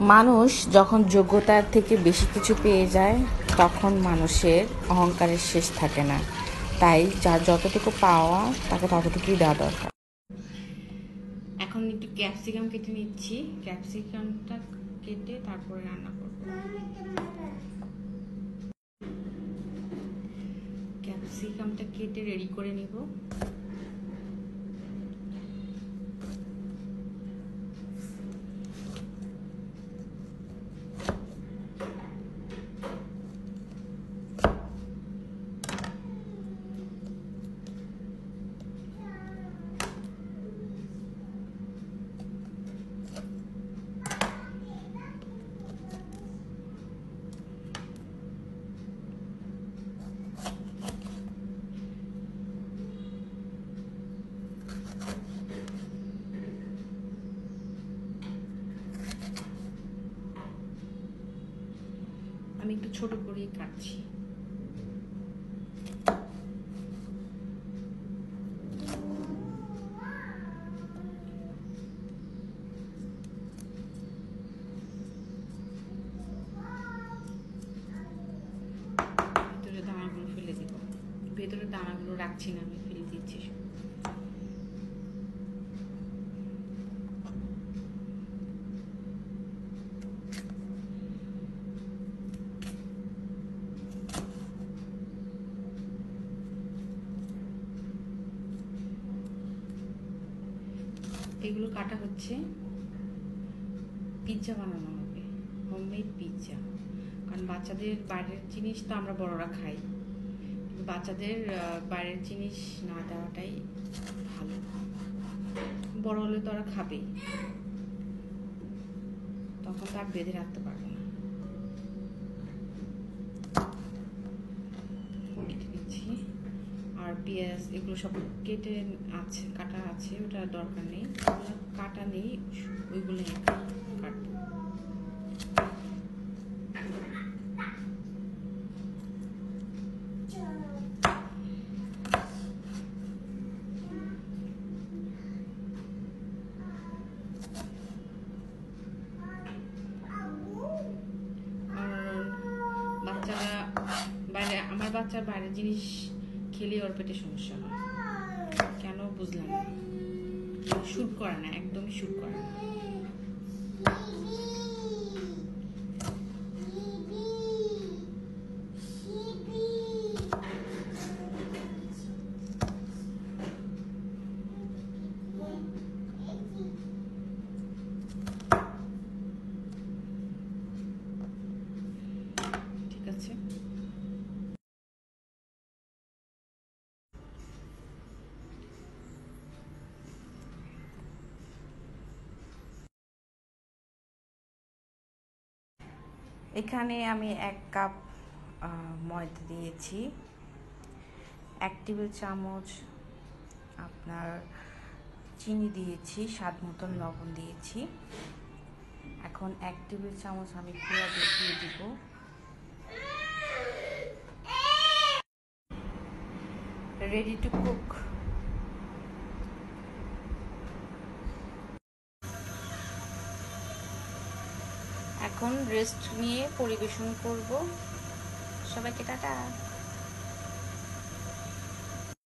মানুষ যখন যোগ্যতার থেকে বেশি কিছু পেয়ে যায় তখন মানুষের অহংকারের শেষ থাকে না। তাই যার যতটুকু পাওয়া তাকে ততটুকুই দেওয়া দরকার। এখন একটু ক্যাপসিকাম কেটে নিচ্ছি। ক্যাপসিকামটা কেটে তারপরে রান্না করব। ক্যাপসিকামটা কেটে রেডি করে নিব। আমি একটু ছোট করে কাটছি। ভেতরে দানাগুলো ফেলে দিব। ভেতরে দানাগুলো রাখছি না, আমি ফেলে দিচ্ছি। এগুলো কাটা হচ্ছে পিৎজা বানানো হবে, হোমমেড পিৎজা। কারণ বাচ্চাদের বাইরের জিনিস তো আমরা বড়রা খাই, বাচ্চাদের বাইরের জিনিস না দেওয়াটাই ভালো। বড় হলে তো ওরা খাবেই, তখন তো আর বেঁধে রাখতে পারবো না। কেটে নিচ্ছি। আর পেঁয়াজ এগুলো সব কেটে আছে, কাটা আছে, ওটা দরকার নেই। কাটা নেই, ওইগুলো কাটবো। বাচ্চারা বাইরে, আমার বাচ্চার বাইরের জিনিস খেলে ওর পেটে সমস্যা হয়, কেন বুঝলাম না। শুট করে না, একদমই শুট করে না। ঠিক আছে, এখানে আমি 1 কাপ ময়দা দিয়েছি, 1 টেবিল চামচ আপনার চিনি দিয়েছি, স্বাদ মতন লবণ দিয়েছি। এখন 1 টেবিল চামচ আমি গুঁড়া দুধ দিয়ে দিব। Ready to cook. এখন রেস্ট নিয়ে পরিবেশন করব। সবাইকে টাটা।